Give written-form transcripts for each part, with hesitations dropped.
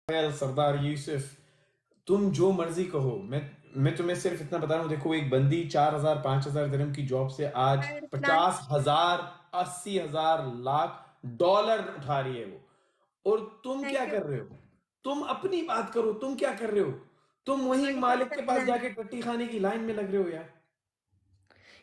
सरदार यूसुफ, तुम जो मर्जी कहो, मैं तुम्हें सिर्फ इतना बता रहा हूँ। देखो, एक बंदी 4,000 5,000 दिरहम की जॉब से आज अरसलान 50,000 80,000 लाख डॉलर उठा रही है वो, और तुम क्या थैंक यू। कर रहे हो? तुम अपनी बात करो, तुम क्या कर रहे हो? तुम वही वालेकुम मालिक के पास सलाम। जाके टट्टी खाने की लाइन में लग रहे हो यार।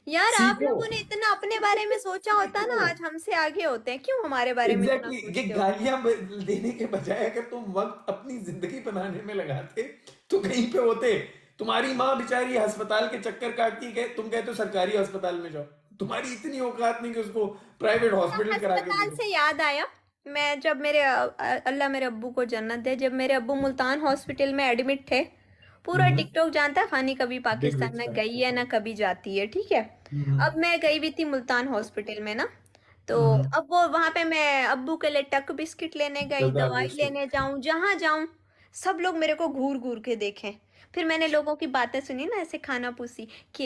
यार आप सीखो। लोगों ने इतना अपने बारे में सोचा होता ना, सीखो। आज हमसे आगे होते हैं। क्यों हमारे बारे में इतना एग्जैक्टली ये सोचते हो? गालियां देने के बजाय अगर तुम वक्त अपनी जिंदगी बनाने में लगाते तो कहीं पे होते। तुम्हारी माँ बेचारी अस्पताल के चक्कर काटती है, तुम कहते हो सरकारी अस्पताल में जाओ। तुम्हारी इतनी औकात नहीं कि उसको प्राइवेट हॉस्पिटल करा के दे अस्पताल दो। से याद आया, मैं जब अल्लाह मेरे अब्बू को जन्नत दे, जब मेरे अब्बू मुल्तान हॉस्पिटल में एडमिट थे, पूरा टिकटॉक जानता है खानी कभी बिग पाकिस्तान बिग में गई है फैक्ट। ना कभी जाती है, ठीक है। अब मैं गई हुई थी मुल्तान हॉस्पिटल में ना, तो अब वो वहां पे मैं अब्बू के लिए टक बिस्किट लेने गई, सरदार दवाई यूसुफ। लेने जाऊं, जहां जाऊं सब लोग मेरे को घूर घूर के देखें। फिर मैंने लोगों की बातें सुनी ना, ऐसे खाना पूछी कि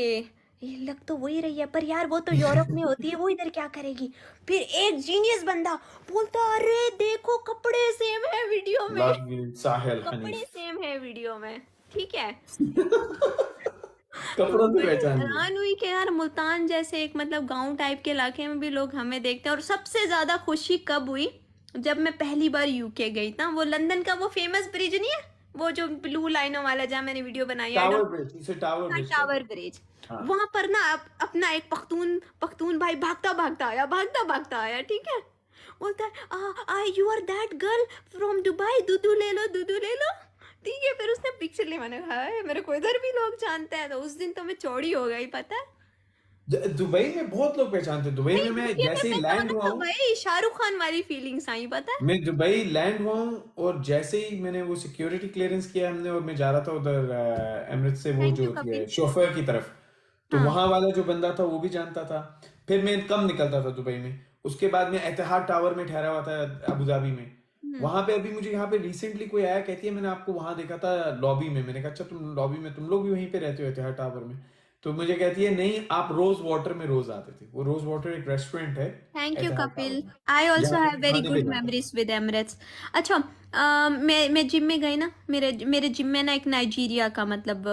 ये लग तो वही रही है, पर यार वो तो यूरोप में होती है, वो इधर क्या करेगी। फिर एक जीनियस बंदा बोलता, अरे देखो कपड़े सेम है वीडियो में, लव यू साहिल कपड़े हनीफ। सेम है वीडियो में, ठीक है। तो कपड़ों से बड़ी पहचान लिया। हैरान हुई कि यार मुल्तान जैसे एक मतलब गांव टाइप के इलाके में भी लोग हमें देखते हैं। और सबसे ज्यादा खुशी कब हुई, जब मैं पहली बार यूके गई था, वो लंदन का वो फेमस ब्रिज नहीं है, वो जो ब्लू लाइनों वाला, जहाँ मैंने वीडियो बनाई, आई टावर डोंट। ब्रिज, इसे टावर हाँ, ब्रिज कहते टावर हैं। ब्रिज। हाँ। वहां पर ना अपना एक पख्तून पख्तून भाई भागता भागता आया, ठीक है। बोलता है, I you are that girl from Dubai, दूधू ले लो, दूधू ले लो। ठीक है, फिर उसने पिक्चर ली, मैंने कहा "हाय, मेरे को इधर भी लोग जानते हैं", तो उस दिन तो मैं चौड़ी हो गई, पता है। दुबई में बहुत लोग पहचानते हैं। दुबई में नहीं, मैं यूके में जैसे ही लैंड पहचाना हुआ तो हूँ, भाई शाहरुख खान वाली फीलिंग्स आई, पता है। मैं दुबई लैंड हुआ हूँ, और जैसे ही मैंने वो सिक्योरिटी क्लियरेंस किया हमने, और मैं जा रहा था उधर एमिरेट से, वो थैंक जो यू होती है कपिल। शोफर की तरफ, तो हाँ। वहां वाला जो बंदा था वो भी जानता था। फिर मैं कम निकलता था दुबई में। उसके बाद मैं एतिहाद टावर में ठहरा हुआ था अबू धाबी में। हम्म। वहां पे अभी मुझे यहाँ पे रिसेंटली कोई आया, कहती है मैंने आपको वहां देखा था लॉबी में। मैंने कहा अच्छा, तुम लॉबी में, तुम लोग भी वहीं पे रहते हो एतिहाद टावर में? तो मुझे कहती है नहीं, आप रोज वाटर में रोज आते थे। वो रोज वाटर एक रेस्टोरेंट है thank you Etihad tower Kapil. में, आई ऑल्सो जहाँ पे हैव मैं वेरी खाने पे गुड जाता था। Memories with Emirates. अच्छा, मैं जिम में गई ना, मेरे मेरे जिम में ना एक नाइजीरिया का मतलब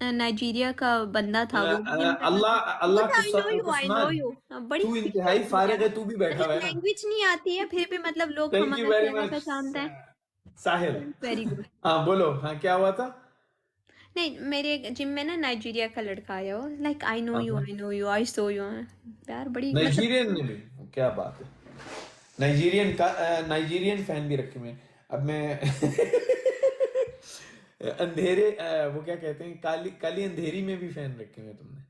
नाइजीरिया का बंदा था, वो जिम करता था। अल्लाह अल्लाह बोलता, आई नो कुस्मान, यू, बड़ी तू खुशी इंतहाई होती है। फारिग है, तू भी बैठा मुझे हुआ है ना। लैंग्वेज नहीं आती है, फिर भी मतलब लोग थैंक यू हमारा वेरी चेहरा मच पहचानते हैं। साहिल। Very good. हाँ बोलो, हाँ क्या हुआ था? नहीं, मेरे जिम में ना नाइजीरिया का लड़का आया, हो लाइक, हाँ, I know you, I so you. यार बड़ी मतलब। नाइजीरियन ने भी, क्या बात है। नाइजीरियन का नाइजीरियन फैन भी रखे हुए हैं। अब मैं अंधेरे वो क्या कहते हैं, काली काली अंधेरी में भी फैन रखे हुए हैं तुमने।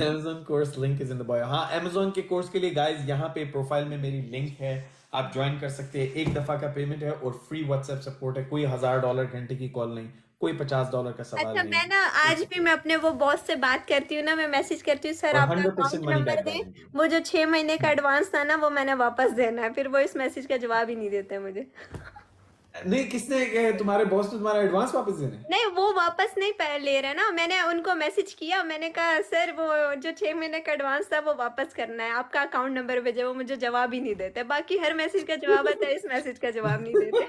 Amazon course link is in the bio. हाँ, Amazon के कोर्स के लिए गाइस यहाँ पे प्रोफाइल में मेरी लिंक है, आप ज्वाइन कर सकते हैं। एक दफा का पेमेंट है और फ्री व्हाट्सएप सपोर्ट है। कोई $1,000 घंटे की कॉल नहीं, कोई $50 का सवाल अच्छा, नहीं। मैं ना आज भी मैं अपने वो बॉस से बात करती हूँ ना, मैं मैसेज करती हूँ, सर और आपका 100% अकाउंट मनी नंबर बैक दें, गारंटी। वो जो 6 महीने का एडवांस था ना वो मैंने वापस देना है। फिर वो इस मैसेज का जवाब ही नहीं देते मुझे। नहीं, किसने तुम्हारे बॉस ने तुम्हारा एडवांस वापस देने? नहीं, वो वापस नहीं ले रहे ना। मैंने उनको मैसेज किया, मैंने कहा सर वो जो 6 महीने का एडवांस था वो वापस करना है, आपका अकाउंट नंबर भेजे। वो मुझे जवाब ही नहीं देते, बाकी हर मैसेज का जवाब आता है, इस मैसेज का जवाब नहीं देते।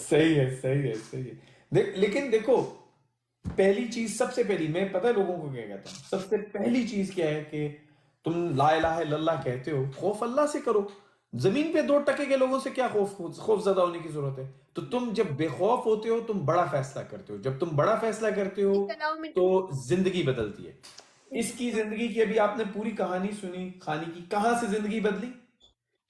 सही है, सही है, सही है। लेकिन देखो, पहली चीज, सबसे पहली, मैं पता है लोगों को क्या कहता हूँ, सबसे पहली चीज क्या है कि तुम ला इलाहा इल्लल्लाह कहते हो, खौफ अल्लाह से करो। जमीन पे 2 टके के लोगों से क्या खौफ ज्यादा होने की जरूरत है? तो तुम जब बेखौफ होते हो, तुम बड़ा फैसला करते हो। जब तुम बड़ा फैसला करते हो प्लीज अलाउ मी तो टू। जिंदगी बदलती है। इसकी जिंदगी की अभी आपने पूरी कहानी सुनी खानी की, कहां से जिंदगी बदली।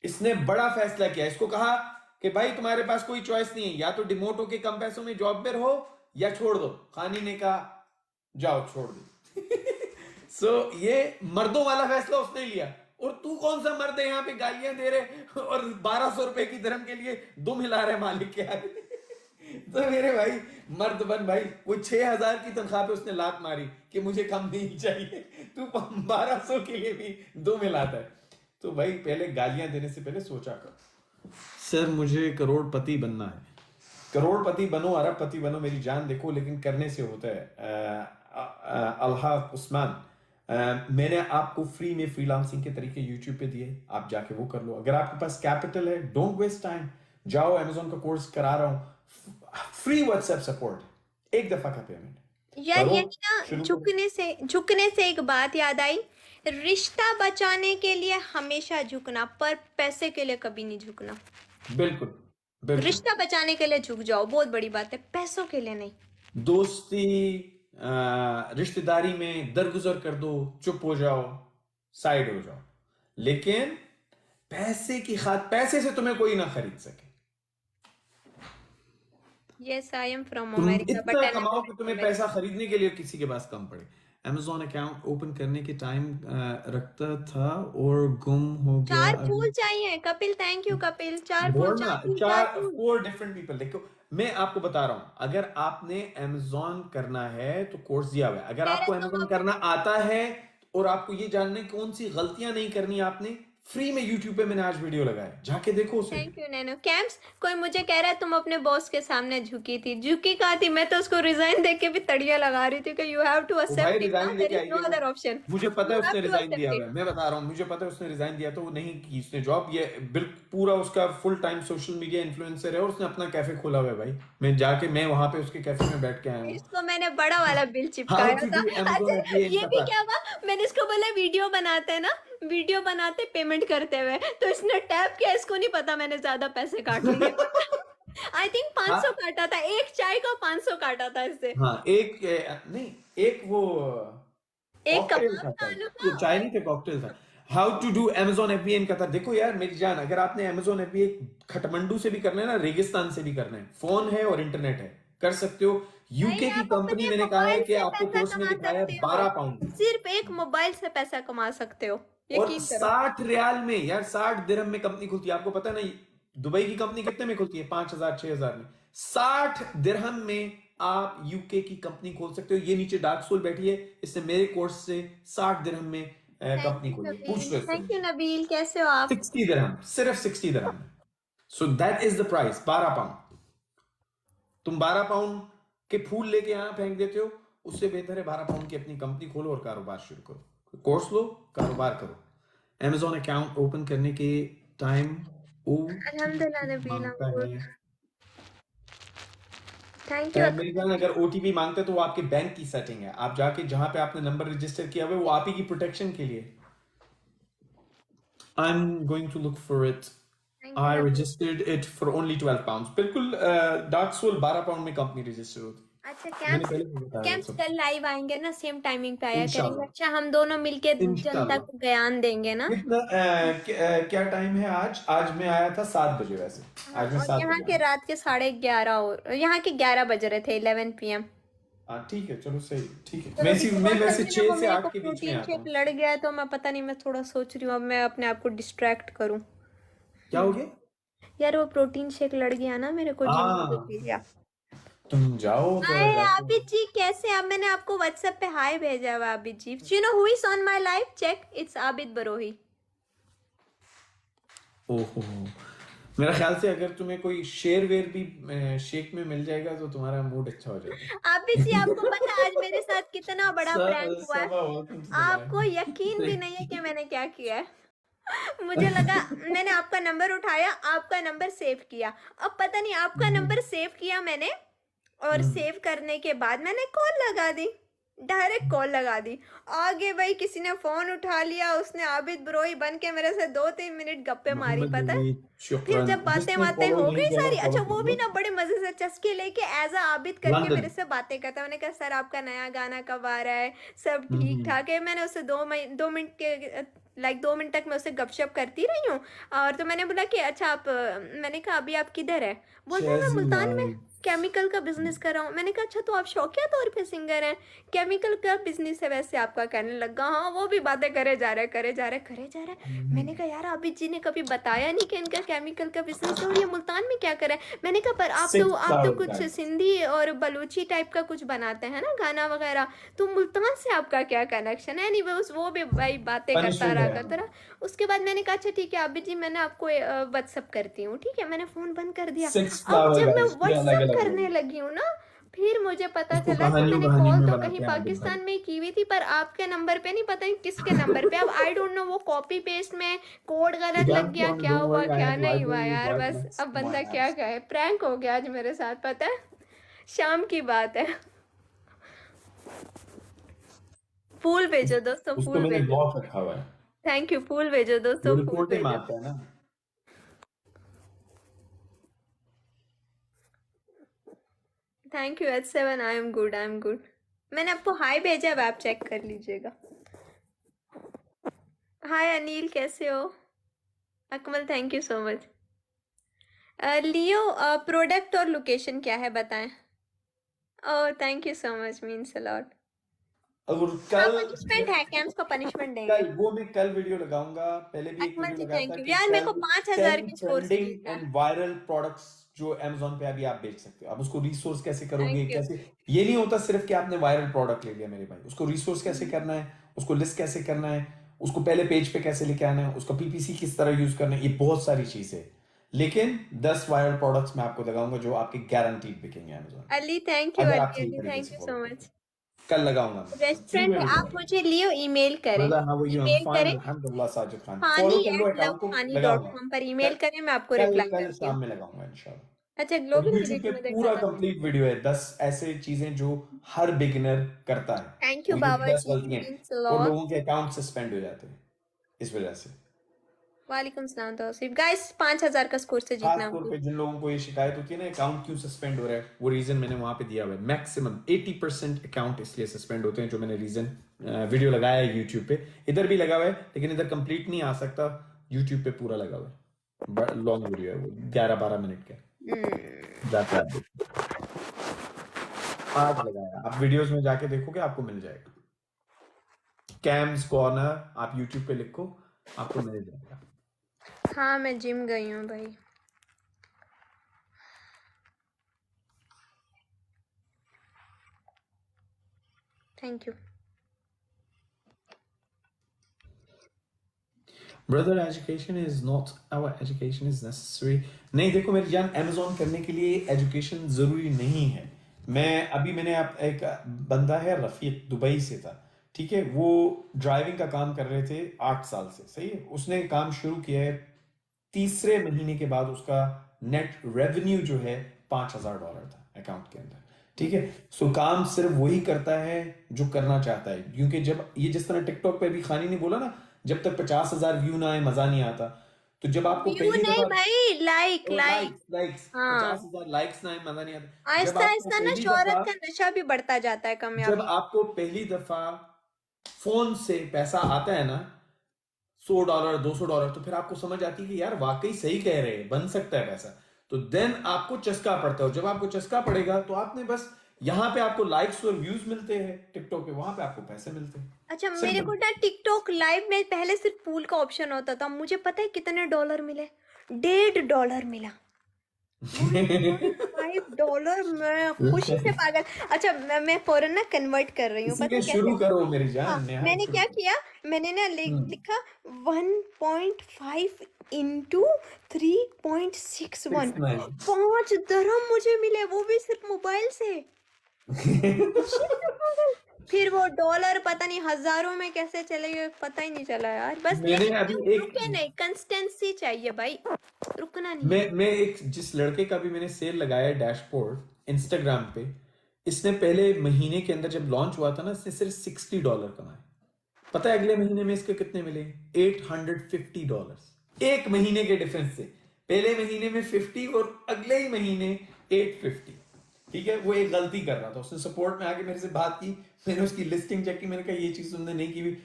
इसने बड़ा फैसला किया, इसको कहा कि भाई तुम्हारे पास कोई चॉइस नहीं है, या तो डिमोट होके कम पैसों में जॉब पे रहो या छोड़ दो। खानी ने कहा जाओ छोड़ दो। सो ये मर्दों वाला फैसला उसने लिया। और तू कौन सा मर्द है यहाँ पे गालियां दे रहे और 1,200 रुपए की दरम के लिए दुम हिला रहे मालिक के आगे। तो मेरे भाई, मर्द बन भाई। वो 6,000 की तनख्वाह पे उसने लात मारी कि मुझे कम नहीं चाहिए, तू 1,200 के लिए भी दुम हिलाता है। तो भाई पहले गालियां देने से पहले सोचा कर, सर मुझे करोड़पति बनना है। करोड़पति बनो, अरबपति बनो, मेरी जान देखो, लेकिन करने से होता है। अल्लाह उस्मान, मैंने आपको फ्री में फ्रीलांसिंग के तरीके यूट्यूब पे दिए, आप जाके वो कर लो। अगर आपके पास कैपिटल है, डोंट वेस्ट टाइम, जाओ अमेजोन का कोर्स करा रहा हूँ, फ्री व्हाट्सएप सपोर्ट, एक दफा का पेमेंट यार करो, यही ना, शुरू करो। झुकने से एक बात याद आई। रिश्ता बचाने के लिए हमेशा झुकना, पर पैसे के लिए कभी नहीं झुकना। बिल्कुल बिल्कुल। रिश्ता बचाने के लिए झुक जाओ, बहुत बड़ी बात है, पैसों के लिए नहीं। दोस्ती, रिश्तेदारी में दरगुजर कर दो, चुप हो जाओ, साइड हो जाओ, लेकिन पैसे से तुम्हें कोई ना खरीद सके। यस, आई एम फ्रॉम तुम अमेरिका बट इतना आई कमाओ कि लिव तुम्हें इन पैसा खरीदने के लिए किसी के पास कम पड़े। अमेजोन अकाउंट ओपन करने के टाइम रखता था और गुम हो गया। चार फूल चाहिए कपिल, थैंक यू कपिल, चार फूल, बोल ना, चार फूल, चार चार फूल। 4 डिफरेंट पीपल। देखो, मैं आपको बता रहा हूं, अगर आपने अमेजोन करना है तो कोर्स दिया हुआ है। अगर कह रहे आपको तुम अमेजोन करना आता है और आपको ये जानने कौन सी गलतियां नहीं करनी, आपने फ्री में यूट्यूब पे मैंने आज वीडियो लगाया, जाके देखो उसे। Thank you nano camps. कोई मुझे कह रहा है तुम अपने बॉस के सामने झुकी थी, झुकी कहाँ थी? मैं तो उसको रिजाइन देके के भी तड़िया लगा रही थी कि यू हैव टू वो भाई एक्सेप्ट इट, ना रिजाइन देयर लेके इज नो आएगी वो, अदर ऑप्शन, मुझे पता है यू उसने हैव टू रिजाइन दिया एक्सेप्ट हुआ इट। है, मैं बता रहा हूँ, मुझे पता है उसने रिजाइन दिया, तो वो नहीं की उसने जॉब। ये बिल्कुल पूरा उसका full time social media influencer है और उसने अपना कैफे खोला हुआ है भाई। मैं वहां पे उसके कैफे में बैठ के आया हूँ। इसको मैंने बड़ा वाला बिल हाउ चिपकाया टू था। डू अच्छा, अमेजोन एफबीए इन ये भी कतर। क्या हुआ, मैंने इसको बोला वीडियो बनाते हैं ना, वीडियो बनाते पेमेंट करते हुए, तो इसने टैप किया, इसको नहीं पता मैंने ज्यादा पैसे काट लिए। आई थिंक 500 हाँ काटा था, एक चाय का 500 काटा था इससे। हाँ, एक नहीं, एक वो एक कॉकटेल कबाब था का शायद, आलू ये का चाय और नहीं थे, कॉकटेल था। How to do Amazon FBA in Qatar. देखो यार मेरी जान, अगर आपने अमेजोन एफबीए खटमंडू से भी करना है ना, रेगिस्तान से भी करना है, फोन है और इंटरनेट है, कर सकते हो। भाई यूके की आप कंपनी, अपने मैंने कहा है मोबाइल कि से आपको पैसा कोर्स में कमा दिखाया है सकते हो, 12 पाउंड सिर्फ एक मोबाइल से पैसा कमा सकते हो, और यकीन करो। 60 रियाल में, यार 60 दिरहम में कंपनी खुलती है। आपको पता है ना, दुबई की कंपनी कितने में खुलती है? 5,000 6,000 में। 60 दिरहम में आप यूके की कंपनी खोल सकते हो। ये नीचे डार्क सोल बैठी है, इसने मेरे कोर्स से 60 दिरहम में थैंक कंपनी यू खोली है। पूछ नबील, लो इससे थैंक यू मुझे। नबील, कैसे हो आप? 60 दिरहम, सिर्फ 60 dirham. So that is the price, 12 pound. तुम 12 पाउंड के फूल लेके यहां फेंक देते हो, उससे बेहतर है 12 पाउंड की अपनी कंपनी खोलो और कारोबार शुरू करो। कोर्स लो, कारोबार करो। अमेजोन अकाउंट ओपन करने के टाइम अल्हम्दुलिल्लाह ओटीपी नबील, आई मांगता एम गुड, है। Thank you. मेरी जान, अगर ओटीपी मांगता है तो वो आपके बैंक की सेटिंग है, आप जाके जहां पे आपने नंबर रजिस्टर किया हुआ है, वो आप ही की प्रोटेक्शन के लिए। I am going to look for it. Thank you I Nabeel. Registered it for only 12 pound. बिल्कुल, डार्क सोल 12 पाउंड में कंपनी रजिस्टर होती अच्छा है। मैंने कैंप्स, पहले भी बताया वो कैंप्स सब। कल लाइव आएंगे ना, सेम टाइमिंग पे आया करेंगे। इंशाल्लाह, अच्छा हम दोनों मिलके जनता इंशाल्लाह। को ज्ञान देंगे ना। कितना क्या टाइम है आज? आज मैं आया था 7 बजे, वैसे हाँ, आज मैं और 7 बजे यहाँ के आया। रात के 11:30 और यहाँ के 11 बज रहे थे, 11 PM। हाँ ठीक है, चलो सही, ठीक है। चलो ठीक है, मैं असल वैसे में ना वो 6 से मेरे को 8 के बीच में प्रोटीन आता शेक हूँ। लड़ गया है, तो मैं पता नहीं, मैं थोड़ा सोच रही हूँ अब मैं अपने आप को डिस्ट्रैक्ट करूँ। क्या हो गया? यार वो प्रोटीन शेक लड़ गया ना मेरे को, जिम में हाँ, पी लिया। तुम जाओ थोड़ा हाय जाके। आबिद जी, कैसे आप? मैंने आपको व्हाट्सएप पे हाय भेजा हुआ है Abid ji. You know who is on my live, check, it's Abid Barohi. ओहो, मेरा ख्याल से अगर तुम्हें कोई शेर वेर भी शेक में मिल जाएगा तो तुम्हारा मूड अच्छा हो जाएगा। आबिद जी आपको पता है आज मेरे साथ कितना बड़ा प्रैंक हुआ है? सबा, वेलकम टू द आपको यकीन भी नहीं है लाइव। कि मैंने क्या किया है। मुझे लगा, मैंने आपका नंबर उठाया, आपका नंबर सेव किया। अब पता नहीं आपका नंबर सेव किया मैंने, और सेव करने के बाद मैंने कॉल लगा दी, डायरेक्ट कॉल लगा दी। आगे भाई किसी ने फोन उठा लिया, उसने आबिद ब्रोही बन के मेरे से 2-3 मिनट गप्पे मारी, मोहम्मद पता है। नवीद, फिर शुक्रान। जब बातें जिसने बातें फॉलो हो नहीं गई किया वो सारी, फॉलो अच्छा कर वो भी लो। ना बड़े मजे से चस्के लेके एज अ आबिद करके लंदन। मेरे से बातें करता। मैंने कहा सर आपका नया गाना कब आ रहा है, सब ठीक हम्म। ठाक है। मैंने उससे 2 मिनट के, लाइक 2 मिनट तक मैं उससे गपशप करती रही हूँ। और तो मैंने बोला कि अच्छा आप, मैंने कहा अभी आप किधर है? बोलता है मैं चैजी मुल्तान में लाइव। केमिकल का बिजनेस कर रहा हूँ। मैंने कहा अच्छा तो आप शौकिया तौर पे सिंगर हैं, केमिकल का बिजनेस है वैसे आपका? कहने लगा हाँ, वो भी बातें करे जा रहे करे जा रहे करे जा रहे। मैंने कहा यार आबिद जी ने कभी बताया नहीं कि इनका केमिकल का बिजनेस है, और ये मुल्तान में क्या करे। मैंने कहा पर आप तो 6,000 कुछ guys। सिंधी और बलूची टाइप का कुछ बनाते हैं ना गाना वगैरह, तो मुल्तान से आपका क्या कनेक्शन है? नहीं वो भी भाई बातें करता पनिशमेंट रहा है करता यहाँ। रहा। उसके बाद मैंने कहा अच्छा ठीक है आबिद जी, मैंने आपको व्हाट्सअप करती हूँ, ठीक है। मैंने फोन बंद कर दिया। 6 अब फ्लावर जब मैं गाइस, पूरे अलग व्हाट्सअप अलग करने लोग। लगी हूँ ना, फिर मुझे पता उसको चला कि कहानियों मैंने कहानी कॉल में तो कहीं बनाते हैं आदिल भाई। पाकिस्तान में ही की हुई थी, पर आपके नंबर पे नहीं, पता नहीं किसके नंबर पे। अब आई डोंट नो वो कॉपी पेस्ट में कोड गलत लग गया, Don't क्या हुआ worry, I क्या have नहीं हुआ library यार। right बस next अब to my बंदा क्या house. कहे, प्रैंक हो गया आज मेरे साथ, पता है, शाम की बात है। फूल भेजो दोस्तों, उसको फूल मैंने भेजो। लॉक रखा हुआ है, थैंक यू, फूल भेजो वो दोस्तों, फूल रिपोर्टें भेजो। मारता है ना। Thank you H7, I am good, I am good. मैंने आपको हाय भेजा, अब आप चेक कर लीजिएगा। हाय अनिल, कैसे हो? Akmal, thank you so much. Leo, product और लोकेशन क्या है बताएं। Oh thank you so much, means a lot. और हाँ, कल पनिशमेंट है, कैंप्स को पनिशमेंट देंगे। कल वो मैं कल वीडियो लगाऊंगा, पहले भी एक अकमल वीडियो जी लगाया था थैंक यू कि यार, मेरे को 5,000 10 की स्कोर चाहिए ट्रेंडिंग था। एंड वायरल प्रोडक्ट्स जो Amazon पे अभी आप बेच सकते हो। आप उसको रिसोर्स कैसे करोगे, थैंक यू। कैसे, ये नहीं होता सिर्फ कि आपने वायरल प्रोडक्ट ले लिया मेरे भाई, उसको रिसोर्स कैसे करना है, उसको लिस्ट कैसे करना है, उसको पहले पेज पे कैसे लेके आना है, उसका पीपीसी किस तरह यूज करना है, ये बहुत सारी चीजें। लेकिन 10 वायरल प्रोडक्ट्स मैं आपको लगाऊंगा जो आपके गारंटीड बिकेंगे Amazon पे, अली थैंक यू, अगर आप अली सही अली तरीके थैंक से यू फॉलो सो करोगे। मच। कल लगाऊंगा मैं फ्री रेस्टोरेंट में है, आप लगाऊंगा। मुझे लियो ईमेल करें, Brother, how are you? I'm email fine, करें। अल्हम्दुलिल्लाह। साजिद खान, हानी फॉलो कर लो एट लव अकाउंट को, हानी डॉट लगाऊंगा कॉम पर ईमेल कल। करें, मैं आपको कल रिप्लाई कल करती हूँ। शाम में लगाऊंगा इंशाल्लाह। अच्छा, और ग्लोबल YouTube विलेज पे में देखा पूरा था। कंप्लीट वीडियो है, 10 ऐसे चीजें जो हर बिगिनर करता है, थैंक यू वो जो बाबा 10 जी, गलतियां, मीन्स और लॉट। लोगों के अकाउंट सस्पेंड हो जाते हैं इस वजह से। वालेकुम सलाम तौसीफ। गाइस 5,000 का स्कोर से जीतना खास है तौर मुझे। पे जिन लोगों को ये शिकायत होती है ना अकाउंट क्यों सस्पेंड हो रहा है, वो रीजन मैंने वहां पे दिया हुआ है। मैक्सिमम 80% अकाउंट इसलिए सस्पेंड होते हैं, जो मैंने रीजन वीडियो लगाया है यूट्यूब पे, इधर भी लगा हुआ है, लेकिन इधर कंप्लीट नहीं आ सकता, यूट्यूब पे पूरा लगा हुआ है। लॉन्ग वीडियो है वो, 11-12 मिनट का, जाके आप देखो। आज लगाया, आप वीडियोस में जाके देखोगे आपको मिल जाएगा। कैम्स कॉर्नर आप यूट्यूब पे लिखो, आपको मिल जाएगा। हाँ, मैं जिम गई हूँ भाई। Thank you. Brother, education is not, our education is necessary. नहीं देखो मेरी जान, Amazon करने के लिए एजुकेशन जरूरी नहीं है। मैंने आप, एक बंदा है रफीक, दुबई से था, ठीक है, वो ड्राइविंग का काम कर रहे थे 8 साल से, सही है, उसने काम शुरू किया है, तीसरे महीने के बाद उसका नेट रेवेन्यू जो है $5,000 था अकाउंट के अंदर, ठीक है। सो काम सिर्फ वही करता है जो करना चाहता है, क्योंकि जब ये, जिस तरह टिकटॉक पे भी खानी ने बोला ना, जब तक 50,000 व्यू ना आए मजा नहीं आता, तो जब आपको व्यू पहली नहीं दफा, भाई, लाइक और लाइक। लाइक्स लाइक्स हाँ, 50,000 लाइक्स ना आए मजा नहीं आता, जब आहिस्ता आपको आहिस्ता ना पहली शोहरत दफा, का नशा भी बढ़ता जाता है, जब कामयाबी। आपको पहली दफा फोन से पैसा आता है ना, $100 $200, तो फिर आपको समझ आती है कि यार वाकई सही कह रहे हैं, बन सकता है पैसा। तो देन आपको चस्का पड़ता है, और जब आपको चस्का पड़ेगा तो आपने बस, यहाँ पे आपको लाइक्स और व्यूज मिलते हैं टिकटॉक पे, वहां पे आपको पैसे मिलते हैं, अच्छा, मेरे को सिंपल। ना टिकटॉक लाइव में पहले सिर्फ पूल का ऑप्शन होता था, मुझे पता है कितने डॉलर मिले, $1.5 मिला। $1.5 मैं खुशी से पागल। अच्छा, मैं फौरन ना कन्वर्ट कर रही हूँ, पता इसीलिए है कैसे। शुरू करो मेरी हाँ, जान, नेहा मैंने शुरू क्या करो। किया, मैंने ना हम्म, लिखा 1.5 इंटू 3.61, 6-9 $5 मुझे मिले, वो भी सिर्फ मोबाइल से। खुशी से पागल। फिर वो डॉलर पता नहीं हजारों में कैसे चले गए, पता ही नहीं चला यार। बस ये मैंने अभी एकदम एक, रुके नहीं, कंसिस्टेंसी चाहिए भाई, रुकना नहीं। मैं एक, जिस लड़के का भी मैंने सेल लगाया डैशबोर्ड इंस्टाग्राम पे, इसने पहले महीने के अंदर जब लॉन्च हुआ था ना, इसने सिर्फ $60 कमाए। पता है अगले महीने में इसके कितने मिले? $850, एक महीने के डिफरेंस से, पहले महीने में 50 और अगले ही महीने 850। ठीक है, वो एक गलती कर रहा था, उसने सपोर्ट में आके मेरे से बात की, मैंने उसकी लिस्टिंग चेक की, मैंने कहा ये चीज तुमने नहीं की हुई,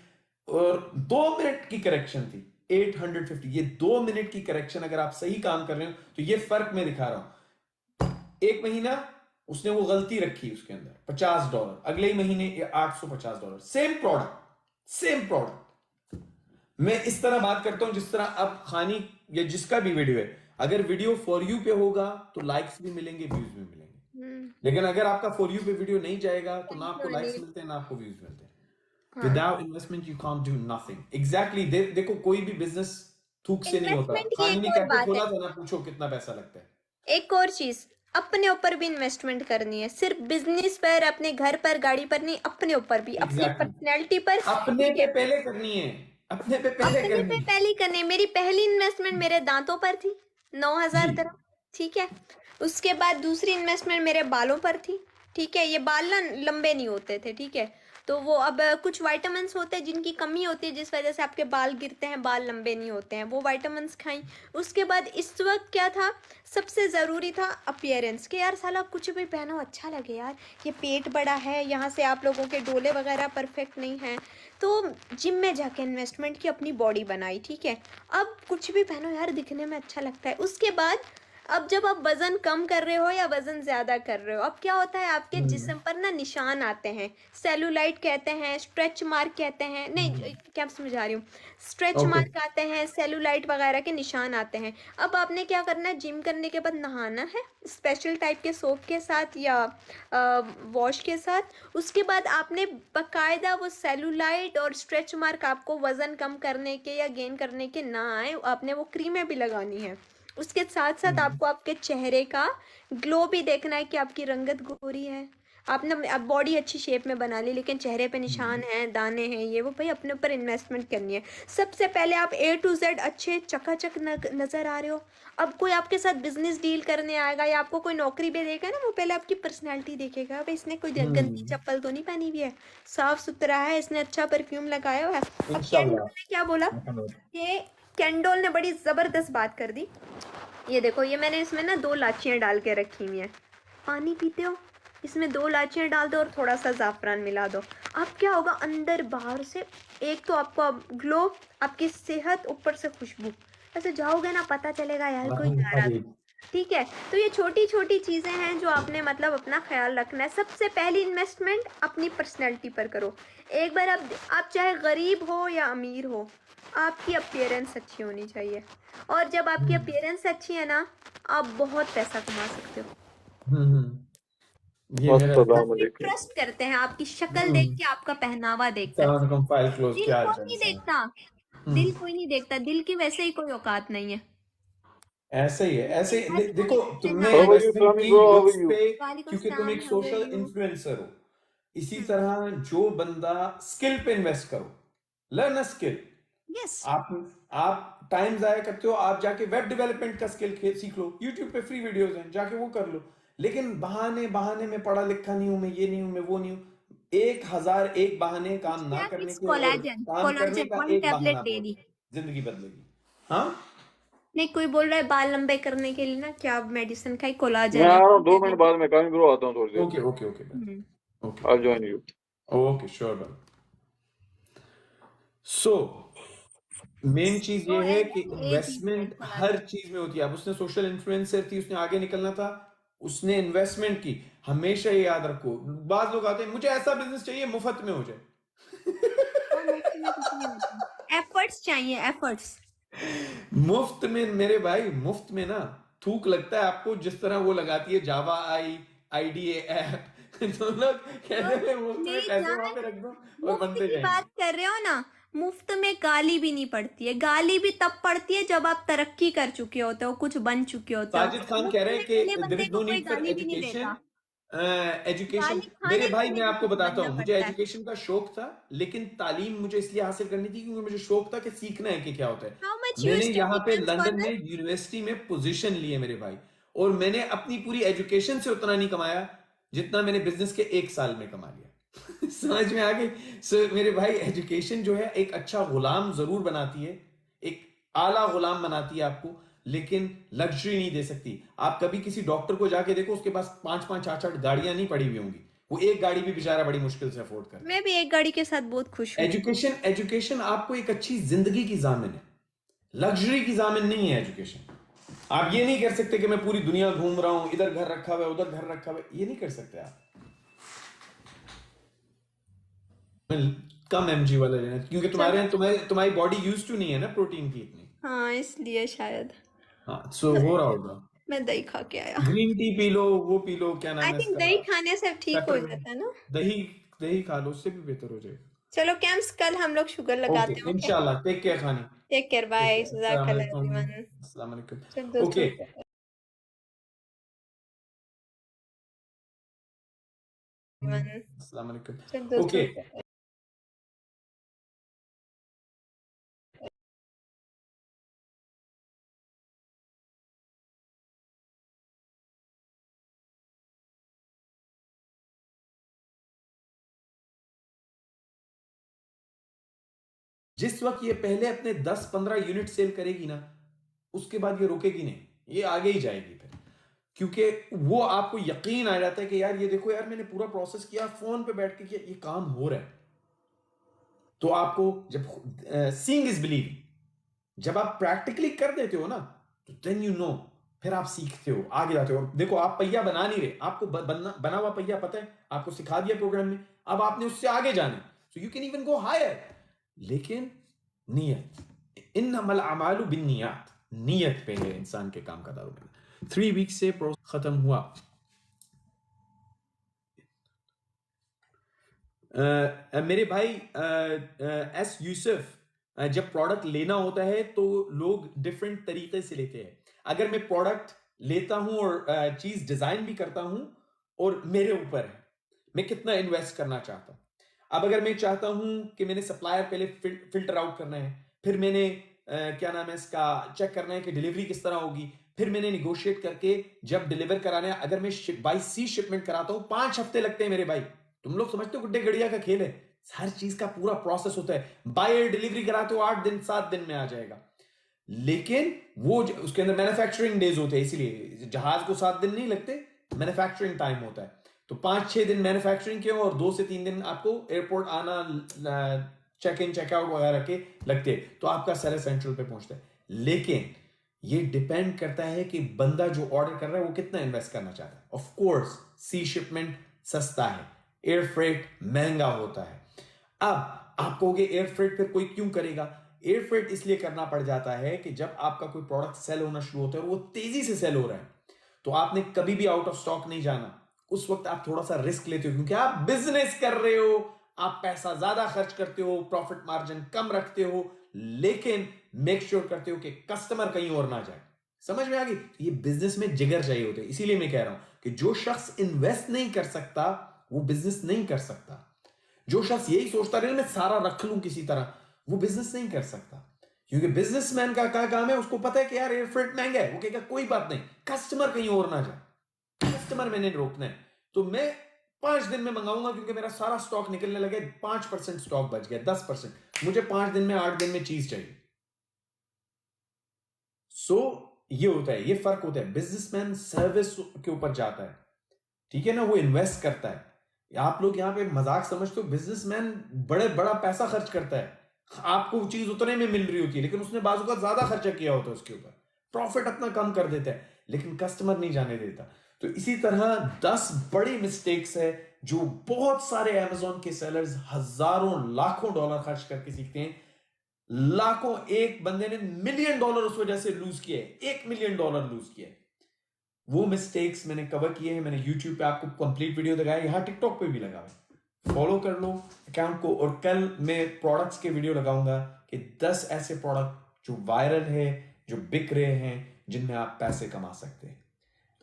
और 2 मिनट की करेक्शन थी, 850। ये 2 मिनट की करेक्शन, अगर आप सही काम कर रहे हो तो ये फर्क मैं दिखा रहा हूं। एक महीना उसने वो गलती रखी उसके अंदर, $50, अगले ही महीने $850, सेम प्रोडक्ट, सेम प्रोडक्ट। मैं इस तरह बात करता हूं जिस तरह अब खानी या जिसका भी वीडियो है, अगर वीडियो फॉर यू पे होगा तो लाइक्स भी मिलेंगे, व्यूज भी मिलेंगे, लेकिन अगर आपका फॉर यू पे वीडियो नहीं जाएगा तो ना थैंक यू आपको लाइक्स अनिल। मिलते हैं ना आपको व्यूज मिलते हैं। हाँ, without investment you can't do nothing. Exactly, देखो कोई भी बिजनेस थूक से नहीं होता। इन्वेस्टमेंट की खानी एक ने और कैफे बात है, खोला था ना, पूछो कितना पैसा लगता है। एक और चीज, अपने ऊपर भी इन्वेस्टमेंट करनी है, सिर्फ बिजनेस पर, अपने घर पर, गाड़ी पर नहीं, अपने ऊपर भी, अपनी एग्जैक्टली पर्सनैलिटी पर। अपने ठीक पे है, पहले करनी है, अपने पे पहले अपने पे करनी है। पहले करनी है। मेरी पहली इन्वेस्टमेंट मेरे दांतों पर थी, 9,000 dirham। ठीक है, उसके बाद दूसरी इन्वेस्टमेंट मेरे बालों पर थी। ठीक है, ये बाल ना लंबे नहीं होते थे। ठीक है, तो वो अब कुछ वाइटामिन्स होते हैं जिनकी कमी होती है, जिस वजह से आपके बाल गिरते हैं, बाल लंबे नहीं होते हैं, वो वाइटामिन्स खाई। उसके बाद इस वक्त क्या था, सबसे ज़रूरी था अपीयरेंस, कि यार साला कुछ भी पहनो अच्छा लगे यार, ये पेट बड़ा है, यहाँ से आप लोगों के डोले वगैरह परफेक्ट नहीं हैं। तो जिम में जाके इन्वेस्टमेंट की, अपनी बॉडी बनाई। ठीक है, अब कुछ भी पहनो यार दिखने में अच्छा लगता है। उसके बाद अब जब आप वजन कम कर रहे हो या वजन ज्यादा कर रहे हो, अब क्या होता है, आपके जिस्म पर ना निशान आते हैं, सेलुलाइट कहते हैं, स्ट्रेच मार्क कहते हैं, नहीं क्या समझा रही हूँ, स्ट्रेच ओके मार्क आते हैं, सेलुलाइट वगैरह के निशान आते हैं। अब आपने क्या करना है, जिम करने के बाद नहाना है स्पेशल टाइप के सोप के साथ या वॉश के साथ। उसके बाद आपने बकायदा वो सेलुलाइट और स्ट्रेच मार्क आपको वजन कम करने के या गेन करने के ना आए, आपने वो क्रीमें भी लगानी है। उसके साथ साथ आपको आपके चेहरे का ग्लो भी देखना है कि आपकी रंगत गोरी है, आपने अब बॉडी अच्छी शेप में बना ली, लेकिन चेहरे पे निशान हैं, दाने हैं, ये वो, भाई अपने ऊपर इन्वेस्टमेंट करनी है। सबसे पहले आप A to Z अच्छे चकाचक नजर आ रहे हो। अब कोई आपके साथ बिजनेस डील करने आएगा या आपको कोई नौकरी भी देगा ना, वो पहले आपकी पर्सनैलिटी देखेगा, भाई इसने कोई गंदी चप्पल तो नहीं पहनी हुई है, साफ सुथरा है, इसने अच्छा परफ्यूम लगाया हुआ है। अब कैंडोल इंशाल्लाह। ने क्या बोला, ये कैंडोल ने बड़ी जबरदस्त बात कर दी। ये देखो, ये मैंने इसमें ना 2 लाचियां डाल के रखी हुई हैं, पानी पीते हो, इसमें 2 लाचियां डाल दो और थोड़ा सा ज़ाफ़रान मिला दो। अब क्या होगा, अंदर बाहर से एक तो आपको ग्लो, आपकी सेहत, ऊपर से खुशबू, ऐसे जाओगे ना पता चलेगा यार कोई जा रहा था। ठीक है, तो ये छोटी छोटी चीज़ें हैं जो आपने मतलब अपना ख्याल रखना है। सबसे पहली इन्वेस्टमेंट अपनी पर्सनैलिटी पर करो। एक बार आप चाहे गरीब हो या अमीर हो, आपकी अपीयरेंस अच्छी होनी चाहिए, और जब आपकी अपीयरेंस अच्छी है ना, आप बहुत पैसा कमा सकते हो। ये मेरा अस्सलाम आपसे वालेकुम। ट्रस्ट करते हैं, आपकी शक्ल देख के, आपका पहनावा देखकर। फाइल क्लोज, दिल क्या हाल कोई चाल नहीं है? देखता, दिल कोई नहीं देखता, दिल की वैसे ही कोई औकात नहीं है। ऐसे ही है, ऐसे ही ऐसा देखो, नहीं कहते तुमने ना। How are you, investment Sami की bro? How are looks you? पे वालेकुम क्योंकि तुम सलाम, एक how are social you? Influencer हो। इसी तरह जो बंदा स्किल पे इन्वेस्ट करो, लर्न अ स्किल। यस, आप टाइम जाया करते हो, आप जाके वेब डेवलपमेंट का स्किल सीख लो, यूट्यूब पे फ्री वीडियोस हैं, जाके वो कर लो। लेकिन बहाने बहाने में पढ़ा लिखा नहीं हूं मैं, ये नहीं हूं मैं, वो नहीं हूं, 1,001 बहाने काम ना करने इट्स के और कोलाजन, काम करने कोलाजन का 1 एक टैबलेट बहाना बहुत डेली। जिंदगी बदलेगी। हाँ, नहीं, कोई बोल रहा है बाल लंबे करने के लिए ना क्या मेडिसिन खाई, मैं कोलाजन आ है, रहा हूँ 2 मिनट टैबलेट। बाद में, कामी ब्रो आता हूँ थोड़ी देर में। Okay okay okay okay I'll join you. Okay, sure. So main चीज ये तो है कि ए इन्वेस्टमेंट हर कोलाजन। चीज में होती है। अब उसने सोशल इन्फ्लुएंसर थी, उसने आगे निकलना था, उसने इन्वेस्टमेंट की। हमेशा ये याद रखो, बाद लोग आते हैं मुझे ऐसा बिजनेस चाहिए मुफ्त में हो जाए। और मुफ्त में कुछ नहीं होता, एफर्ट्स चाहिए, एफर्ट्स। मुफ्त में मेरे भाई, मुफ्त में ना थूक लगता है आपको, जिस तरह वो लगाती है जावा आईडीए ऐप। तो लोग कहते हैं मुफ्त में मेरी पैसे वहां जान, पे रख दो और मुफ्त बनते की जाएंगे। बात कर रहे हो ना, मुफ्त में गाली भी नहीं पड़ती है, गाली भी तब पड़ती है जब आप तरक्की कर चुके होते हो, कुछ बन चुके होते हो। साजिद खान कह मुफ्त रहे में हैं पहले कि देयर बंदे इज को नो कोई नीड फॉर गाली भी नहीं एजुकेशन। देता, एजुकेशन गाली मेरे खाने के भाई, लिए मैं भी आपको मुफ्त बताता बनना हूँ, मुझे पड़ता है। एजुकेशन का शौक था, लेकिन तालीम मुझे इसलिए हासिल करनी थी क्योंकि मुझे शौक था कि सीखना है कि क्या होता है। हाउ मच यू मैंने यहाँ स्टडी पे कैम लंदन में स्कॉलर? यूनिवर्सिटी में पोजीशन ली है मेरे भाई, और मैंने अपनी पूरी एजुकेशन से उतना नहीं कमाया जितना मैंने बिजनेस के 1 साल में कमा लिया। समझ में आ गई? सो मेरे भाई, एजुकेशन जो है एक अच्छा गुलाम जरूर बनाती है, एक आला गुलाम बनाती है आपको, लेकिन लग्जरी नहीं दे सकती। आप कभी किसी डॉक्टर को जाके देखो, उसके पास 5-5 8-8 गाड़ियां नहीं पड़ी हुई होंगी, वो एक गाड़ी भी बेचारा बड़ी मुश्किल से अफोर्ड करता मैं भी एक गाड़ी के साथ बहुत खुश है। हूँ। एजुकेशन एजुकेशन आपको एक अच्छी जिंदगी की जामिन है, लग्जरी की जामिन नहीं है एजुकेशन। आप ये नहीं कर सकते कि मैं पूरी दुनिया घूम रहा हूं, इधर घर रखा हुआ है, उधर घर रखा हुआ है, ये नहीं कर सकते आप। कम एमजी वाला लेना, क्योंकि चलो, तुम्हारी बॉडी यूज टू नहीं है ना प्रोटीन की इतनी। हाँ इसलिए शायद। हाँ, सो हो रहा होगा। मैं दही खा के आया। ग्रीन टी पी लो, वो पी लो, क्या आई नाम है थिंक इसका, दही खाने से ठीक हो पेपरमिंट। जाता है ना। दही दही खा लो, उससे भी बेहतर हो जाएगा। चलो कैंप्स, कल हम लोग शुगर ओके, लगाते हैं, ओके? इंशाल्लाह, टेक केयर खानी। Take care, take bye, care, अस्सलाम जज़ाकल्लाह वालेकुम। एवरीवन। अस्सलाम वालेकुम। सब दोस्तों ओके, को अस्सलाम वालेकुम। चल दोस्तों ओके, जिस वक्त ये पहले अपने 10-15 यूनिट सेल करेगी ना, उसके बाद ये रुकेगी नहीं, ये आगे ही जाएगी फिर, क्योंकि वो आपको यकीन आ जाता है कि यार ये देखो यार, मैंने पूरा प्रोसेस किया, फोन पे बैठ के किया, ये काम हो रहा है। तो आपको जब सीइंग इज बिलीविंग, जब आप प्रैक्टिकली कर देते हो ना, तो देन यू नो, फिर आप सीखते हो, आगे जाते हो। और देखो, आप पहिया बना नहीं रहे, आपको बना हुआ पहिया पता है, आपको सिखा दिया प्रोग्राम में, अब आपने उससे आगे जाना, so you can even go higher. लेकिन नीयत, इन्नमल अमालु बिन्नियात, नीयत पे है इंसान के काम का दारोमदार। 3 वीक से प्रोसेस खत्म हुआ। मेरे भाई एस यूसुफ, जब प्रोडक्ट लेना होता है तो लोग डिफरेंट तरीके से लेते हैं। अगर मैं प्रोडक्ट लेता हूं और चीज डिजाइन भी करता हूं, और मेरे ऊपर है मैं कितना इन्वेस्ट करना चाहता हूं। अब अगर मैं चाहता हूं कि मैंने सप्लायर पहले फिल्टर आउट करना है, फिर मैंने क्या नाम है इसका, चेक करना है कि डिलीवरी किस तरह होगी, फिर मैंने निगोशिएट करके जब डिलीवर कराना है, अगर मैं बाई सी शिपमेंट कराता हूं 5 हफ्ते लगते हैं मेरे भाई। तुम लोग समझते हो गुड्डे गड़िया का खेल है, हर चीज का पूरा प्रोसेस होता है। बाय एयर डिलीवरी कराते हो 8 दिन 7 दिन में आ जाएगा, लेकिन वो उसके अंदर मैन्युफैक्चरिंग डेज होते हैं, इसीलिए जहाज को 7 दिन नहीं लगते, मैन्युफैक्चरिंग टाइम होता है। तो 5-6 दिन मैन्युफैक्चरिंग के और 2 से 3 दिन आपको एयरपोर्ट आना, चेक इन चेकआउट वगैरह के लगते, तो आपका सेलर सेंट्रल पे पहुंचता है। लेकिन ये डिपेंड करता है कि बंदा जो ऑर्डर कर रहा है वो कितना इन्वेस्ट करना चाहता है। ऑफ कोर्स सी शिपमेंट सस्ता है, एयर फ्रेट महंगा होता है। अब आप कहोगे एयर फ्रेट फिर कोई क्यों करेगा? एयर फ्रेट इसलिए करना पड़ जाता है कि जब आपका कोई प्रोडक्ट सेल होना शुरू होता है और वो तेजी से सेल हो रहा है, तो आपने कभी भी आउट ऑफ स्टॉक नहीं जाना। उस वक्त आप थोड़ा सा रिस्क लेते हो, क्योंकि आप बिजनेस कर रहे हो, आप पैसा ज्यादा खर्च करते हो, प्रॉफिट मार्जिन कम रखते हो, लेकिन मेक श्योर करते हो कि कस्टमर कहीं और ना जाए। समझ में आ गई? ये बिजनेस में जिगर चाहिए होते हैं। इसीलिए मैं कह रहा हूं कि जो शख्स इन्वेस्ट नहीं कर सकता वो बिजनेस नहीं कर सकता। जो शख्स यही सोचता रहे मैं सारा रख लूं किसी तरह, वो बिजनेस नहीं कर सकता। क्योंकि बिजनेसमैन का क्या काम है, उसको पता है कि यार एयर फ्रेट महंगा है, वो कहेगा कोई बात नहीं, कस्टमर कहीं और ना जाए, कस्टमर मैंने रोकना है, तो मैं 5 दिन में मंगाऊंगा, क्योंकि मेरा सारा स्टॉक निकलने लगे, 5% स्टॉक बच गया, 10%, मुझे 5 दिन में 8 दिन में चीज चाहिए। सो ये होता है, ये फर्क होता है। बिजनेसमैन सर्विस के ऊपर जाता है, ठीक है ना, वो इन्वेस्ट करता है। आप लोग यहाँ पे मजाक समझते हो, बिजनेसमैन बड़ा पैसा खर्च करता है, आपको चीज उतने में मिल रही होती है, लेकिन उसने बाजू का ज्यादा खर्चा किया होता है उसके ऊपर, प्रॉफिट अपना कम कर देता है, लेकिन कस्टमर नहीं जाने देता। तो इसी तरह 10 बड़ी मिस्टेक्स है जो बहुत सारे अमेजोन के सेलर्स हजारों लाखों डॉलर खर्च करके सीखते हैं। लाखों, एक बंदे ने $1 मिलियन उस वजह से लूज किए, $1 मिलियन लूज किए। वो मिस्टेक्स मैंने कवर किए हैं, मैंने YouTube पे आपको कंप्लीट वीडियो दिखाया, यहाँ टिकटॉक पे भी लगा है, फॉलो कर लो अकाउंट को। और कल मैं प्रोडक्ट्स के वीडियो लगाऊंगा कि 10 ऐसे प्रोडक्ट जो वायरल है, जो बिक रहे हैं, जिनमें आप पैसे कमा सकते हैं।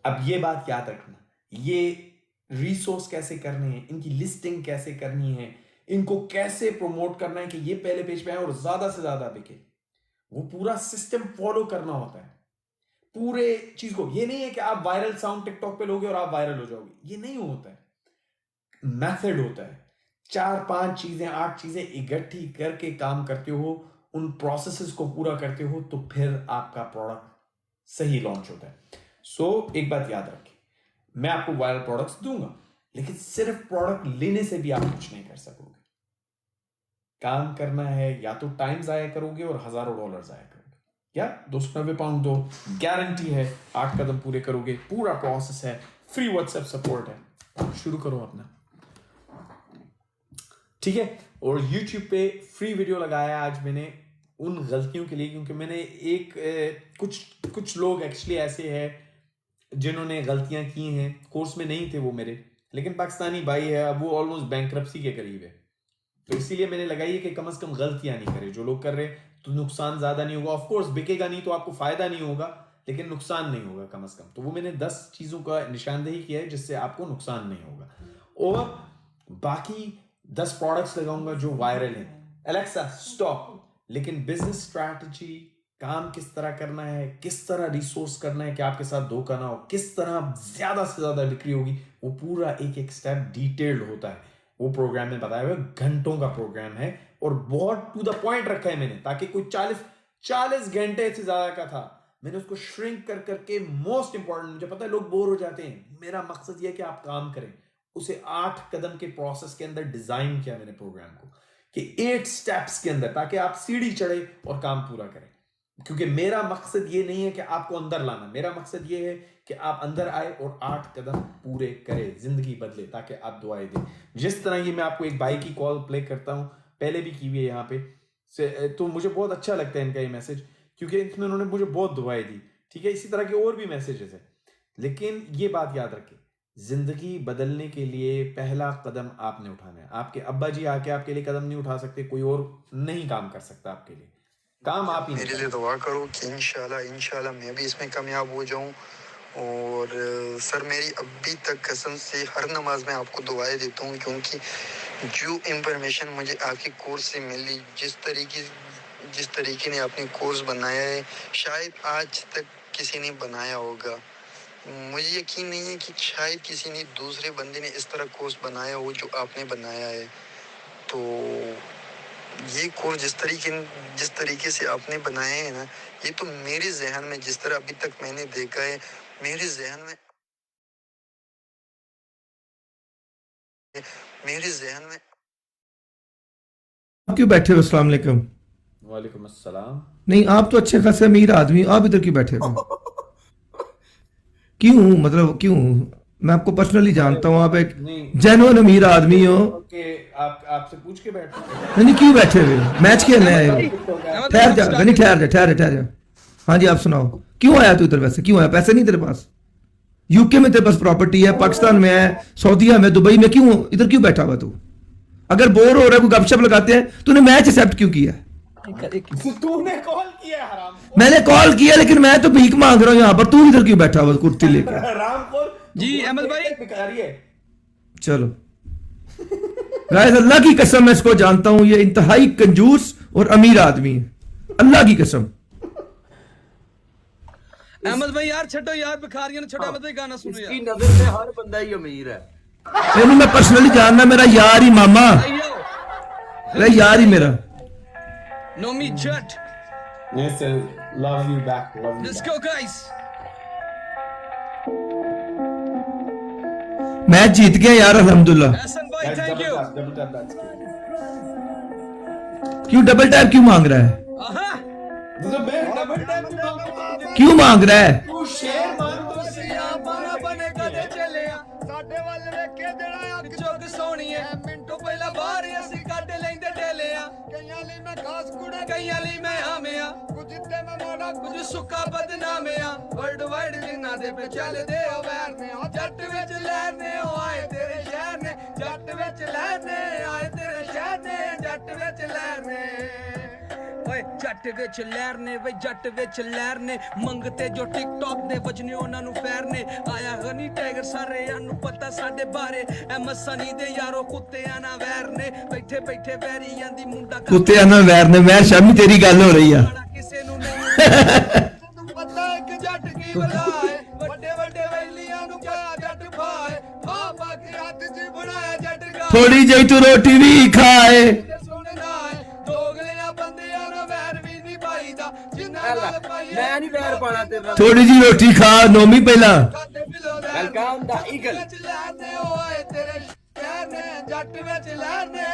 अब ये बात याद रखना, ये रिसोर्स कैसे करने हैं, इनकी लिस्टिंग कैसे करनी है, इनको कैसे प्रमोट करना है कि ये पहले पेज पे आए और ज्यादा से ज्यादा बिके, वो पूरा सिस्टम फॉलो करना होता है पूरे चीज को। ये नहीं है कि आप वायरल साउंड टिकटॉक पे लोगे और आप वायरल हो जाओगे, ये नहीं होता है। मेथड होता है, 4-5 चीजें 8 चीजें इकट्ठी करके काम करते हो, उन प्रोसेसेस को पूरा करते हो, तो फिर आपका प्रोडक्ट सही लॉन्च होता है। सो एक बात याद रखें, मैं आपको वायरल प्रोडक्ट्स दूंगा, लेकिन सिर्फ प्रोडक्ट लेने से भी आप कुछ नहीं कर सकोगे। काम करना है, या तो टाइम जाया करोगे और हजारों डॉलर जाया करोगे, या 290 पाउंड दो, गारंटी है 8 कदम पूरे करोगे, पूरा प्रोसेस है, फ्री व्हाट्सएप सपोर्ट है, शुरू करो अपना, ठीक है। और YouTube पे फ्री वीडियो लगाया आज मैंने उन गलतियों के लिए, क्योंकि मैंने कुछ लोग एक्चुअली ऐसे हैं जिन्होंने गलतियां की हैं, कोर्स में नहीं थे वो मेरे, लेकिन पाकिस्तानी भाई है, अब वो ऑलमोस्ट बैंक्रप्सी के करीब है, तो इसीलिए मैंने लगाई है कि कम से कम गलतियां नहीं करे जो लोग कर रहे हैं, तो नुकसान ज्यादा नहीं होगा। ऑफकोर्स बिकेगा नहीं तो आपको फायदा नहीं होगा, लेकिन नुकसान नहीं होगा कम से कम। तो वो मैंने 10 चीजों का निशानदेही किया है जिससे आपको नुकसान नहीं होगा। और बाकी 10 प्रोडक्ट्स लगाऊंगा जो वायरल हैं। Alexa stop. लेकिन बिजनेस स्ट्रैटेजी, काम किस तरह करना है, किस तरह रिसोर्स करना है कि आपके साथ धोखा ना हो, किस तरह ज्यादा से ज्यादा बिक्री होगी, वो पूरा एक एक स्टेप डिटेल्ड होता है। वो प्रोग्राम में बताया हुआ घंटों का प्रोग्राम है और बहुत टू द पॉइंट रखा है मैंने, ताकि कोई 40 घंटे से ज्यादा का था, मैंने उसको श्रिंक कर करके मोस्ट इंपॉर्टेंट, मुझे पता है लोग बोर हो जाते हैं, मेरा मकसद ये है कि आप काम करें, उसे 8 कदम के प्रोसेस के अंदर डिजाइन किया मैंने प्रोग्राम को कि 8 स्टेप्स के अंदर, ताकि आप सीढ़ी चढ़े और काम पूरा करें। क्योंकि मेरा मकसद ये नहीं है कि आपको अंदर लाना, मेरा मकसद ये है कि आप अंदर आए और 8 कदम पूरे करें, जिंदगी बदले, ताकि आप दुआएं दें। जिस तरह ये मैं आपको एक भाई की कॉल प्ले करता हूं, पहले भी की हुई है यहाँ पे तो मुझे बहुत अच्छा लगता है इनका ये मैसेज, क्योंकि इसमें उन्होंने मुझे बहुत दुआएं दी। ठीक है, इसी तरह के और भी मैसेजेस हैं, लेकिन ये बात याद रखें, जिंदगी बदलने के लिए पहला कदम आपने उठाना है। आपके अब्बा जी आके आपके लिए कदम नहीं उठा सकते, कोई और नहीं काम कर सकता आपके लिए, काम आप ही मेरे लिए दुआ करो कि इंशाल्लाह इंशाल्लाह मैं भी इसमें कामयाब हो जाऊं। और सर मेरी अभी तक कसम से हर नमाज में आपको दुआएं देता हूं, क्योंकि जो इंफॉर्मेशन मुझे आपकी कोर्स से मिली, जिस तरीके ने आपने कोर्स बनाया है, शायद आज तक किसी ने बनाया होगा। मुझे यकीन नहीं है कि शायद किसी ने, दूसरे बंदे ने इस तरह कोर्स बनाया हो जो आपने बनाया है। तो ये कोर्स जिस तरीके से आपने बनाए हैं ना, ये तो मेरे जहन में, जिस तरह अभी तक मैंने देखा है, मेरे जहन में मेरे जहन में आप क्यों बैठे हो? अस्सलाम वालेकुम। वालेकुम अस्सलाम। नहीं, आप तो अच्छे खासे अमीर आदमी हो, आप इधर क्यों बैठे हो? क्यों, मतलब क्यों? मैं आपको पर्सनली जानता हूँ, आप एक नहीं, जेन्युइन अमीर आदमी हो। ओके, आप आपसे पूछ के बैठो। नहीं नहीं, क्यों बैठे हुए हो? मैच खेलने आए हो? ठहर जा गनी, ठहर जा। हाँ जी, आप सुनाओ, क्यों आया तू इधर? वैसे क्यों आया? पैसे नहीं तेरे पास? यूके में तेरे पास प्रॉपर्टी है, पाकिस्तान में है, सऊदीया में, दुबई में, क्यों इधर क्यों बैठा हुआ तू? अगर बोर हो रहा है, कोई गपशप लगाते हैं, तूने मैच एक्सेप्ट क्यों किया? तूने कॉल किया हराम, मैंने कॉल किया, लेकिन मैं तो भीख मांग रहा हूँ यहाँ पर, तू इधर क्यों बैठा हुआ कुर्ती लेके? हरामखोर जी अहमद भाई, भिखारी है। चलो गाइस, अल्लाह की कसम मैं इसको जानता हूं, ये इंतहाई कंजूस और अमीर आदमी है, अल्लाह की कसम। अहमद भाई यार छो यार, भिखारियों ने छोटा अहमद भाई गाना सुनो इसकी यार। नजर में हर बंदा ही अमीर है। नहीं मैं पर्सनली जानना, मेरा यार ही मामा, मेरा यार ही मेरा। Nomi Jatt, Yes, sir. Love you back. Love you let's back. Go guys. Match जीत गया यार, अल्हम्दुलिल्लाह। हसन भाई Guys, thank you. double tap that's good. क्यों डबल टैप क्यों मांग रहा है? आहा तो मैं double tap क्यों मांगूंगा? क्यों मांग रहा है? तू शेर मांग तो सही, सिया आप पाना बने कदे चलिया ਸਾਡੇ ਵੱਲ ਵੇਖੇ ਜਿਹੜਾ ਅੱਖ चुग सोणीए मिंटो पहला बाहर ਅਸੀਂ ਕੱਢ ਲੈਂਦੇ ਢੇਲਿਆ ਕਈਆਂ ਲਈ ਮੈਂ ਖਾਸ ਕੁੜਾ, ਕਈਆਂ ਲਈ ਮੈਂ ਆਮਿਆ ਕੁਝ ਤੇ ਮੈਂ ਮਾੜਾ, ਕੁਝ ਸੁੱਕਾ ਬਦਨਾਮਿਆ ਵਰਲਡ ਵਾਈਡ ਜਿੰਨਾ ਦੇ ਪੇ ਚੱਲਦੇ ਹੋ ਵੈਰ ਨੇ ਉਹ ਜੱਟ ਵਿੱਚ ਲਹਿਰ ਨੇ ਉਹ ਆਏ ਤੇਰੇ ਸ਼ਹਿਰ ਨੇ ਜੱਟ ਵਿੱਚ ਲਹਿਰ ਨੇ ਆਏ ਤੇਰੇ ਸ਼ਹਿਰ ਨੇ ਜੱਟ ਵਿੱਚ ਲਹਿਰ ਨੇ ਓਏ ਜੱਟ ਵਿੱਚ ਲਹਿਰ ਨੇ ਵੇ ਜੱਟ ਵਿੱਚ ਲਹਿਰ ਨੇ ਮੰਗਤੇ ਜੋ ਟਿਕਟੌਕ ਦੇ ਵਜਨੇ ਉਹਨਾਂ ਨੂੰ ਫੈਰ ਨੇ ਆਇਆ ਹਨੀ ਟਾਈਗਰ ਸਾਰਿਆਂ ਨੂੰ ਪਤਾ ਸਾਡੇ ਬਾਰੇ ਐ ਮਸਨੀ ਦੇ ਯਾਰੋ ਕੁੱਤਿਆਂ ਨਾਲ ਵੈਰ ਨੇ ਬੈਠੇ ਬੈਠੇ ਵੈਰੀਆਂ ਦੀ ਮੁੰਡਾ ਕੁੱਤਿਆਂ ਨਾਲ ਵੈਰ ਨੇ? ਮੈਂ ਸ਼ਾਮੀ ਤੇਰੀ ਗੱਲ ਹੋ ਰਹੀ ਆ। ਕਿਸੇ ਨੂੰ ਨਹੀਂ ਤੈਨੂੰ ਪਤਾ ਇੱਕ ਜੱਟ ਕੀ ਬਲਾਏ ਵੱਡੇ ਵੱਡੇ ਵੈਲੀਆਂ ਨੂੰ ਕਿਹਾ ਜੱਟ ਭਾਏ ਹਾਂ ਪਾ ਕੇ ਹੱਥ 'ਚ ਬਣਾਇਆ ਜੱਟ ਗਾ ਥੋੜੀ ਜਿਹੀ ਤੂੰ ਰੋਟੀ ਵੀ ਖਾਏ, ਸੁਣਨਾ ਹੈ ਦੋਗਲਿਆਂ ਬੰਦਿਆਂ ਨਾਲ ਵੈਰ ਵੀ ਨਹੀਂ ਪਾਈਦਾ ਜਿੰਨਾ ਨਾਲ ਪਾਈਏ ਮੈਂ ਨਹੀਂ ਵੈਰ ਪਾਣਾ ਤੇਰੇ ਨਾਲ। ਥੋੜੀ ਜਿਹੀ ਰੋਟੀ ਖਾ ਨੋਮੀ ਪਹਿਲਾਂ। ਵੈਲਕਮ ਦਾ ਈਗਲ। ਵਿੱਚ ਲੈਣੇ ਓਏ ਤੇਰੇ ਸ਼ਹਿਰ ਨੇ ਜੱਟ ਵਿੱਚ ਲੈਣੇ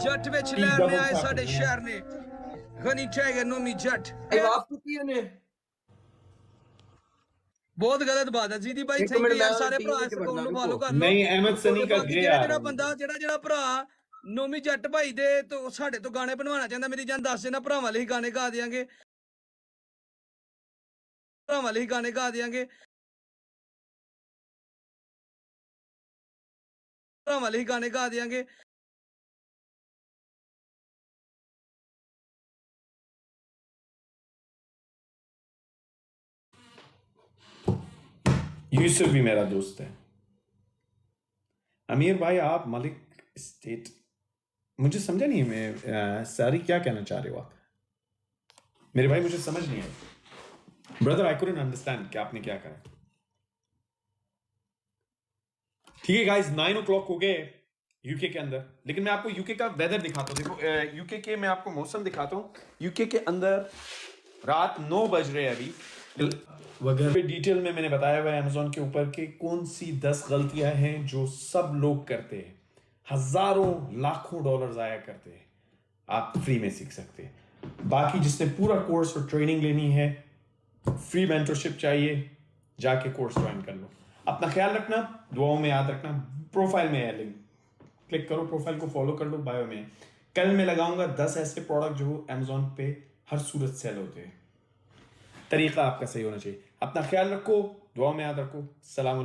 ਜੱਟ ਵਿੱਚ ਲੈਣੇ ਆਏ ਸਾਡੇ ਸ਼ਹਿਰ ਨੇ ਹਨੀ ਟਾਈਗਰ ਨੋਮੀ ਜੱਟ ਇਹ ਵਾਪ ਕੀਤੀ ਉਹਨੇ। ਬਹੁਤ ਗਲਤ ਬਾਤ ਹੈ ਜੀਦੀ ਭਾਈ ਇੱਕ ਥੈਂਕ ਮਿੰਟ ਯੂ ਯਾਰ ਮੈਂ ਸਾਰੇ team ਭਰਾ ਵਿੱਚ ਇਸ ਅਕਾਊਂਟ ਨੂੰ ਵੜਨਾ ਫਾਲੋ ਕਰ ਲਓ नहीं, अहमद सनी का ਬਾਕੀ गे ਜਿਹੜਾ यार। ਜਿਹੜਾ ਬੰਦਾ ਜਿਹੜਾ ਭਰਾ ਨੋਮੀ ਜੱਟ ਭਾਈ ਦੇ ਤੋਂ ਸਾਡੇ ਤੋਂ ਗਾਣੇ ਬਣਵਾਉਣਾ ਚਾਹੁੰਦਾ ਮੇਰੀ ਜਾਨ ਦੱਸ ਦੇਣਾ, ਭਰਾਵਾਂ ਲਈ ਗਾਣੇ ਗਾ ਦਿਆਂਗੇ, ਭਰਾਵਾਂ ਲਈ ਗਾਣੇ ਗਾ ਦਿਆਂਗੇ, ਭਰਾਵਾਂ ਲਈ ਗਾਣੇ ਗਾ ਦਿਆਂਗੇ। यूसुफ भी मेरा दोस्त है। अमीर भाई, आप मलिक स्टेट, मुझे समझा नहीं, मैं सारी क्या कहना चाह रहे हो आप मेरे भाई, मुझे समझ नहीं आया ब्रदर, आई कुडंट अंडरस्टैंड कि आपने क्या करा। ठीक है गाइस, 9 o'clock हो गए यूके के अंदर, लेकिन मैं आपको यूके का वेदर दिखाता हूँ। देखो यूके के मैं आपको मौसम दिखाता हूँ। यूके के अंदर रात 9 बज रहे हैं अभी वगैरह पे डिटेल में मैंने बताया हुआ है अमेजोन के ऊपर कि कौन सी 10 गलतियां हैं जो सब लोग करते हैं, हजारों लाखों डॉलर जाया करते हैं, आप फ्री में सीख सकते हैं। बाकी जिसने पूरा कोर्स और ट्रेनिंग लेनी है, फ्री मेंटरशिप चाहिए, जाके कोर्स ज्वाइन कर लो। अपना ख्याल रखना, दुआओं में याद रखना। प्रोफाइल में है लिंक, क्लिक करो, प्रोफाइल को फॉलो कर लो, बायो में। कल मैं लगाऊंगा 10 ऐसे प्रोडक्ट जो अमेजोन पे हर सूरत सेल होते हैं। तरीका आपका सही होना चाहिए। अपना ख्याल रखो, दुआओं में याद रखो। सलाम।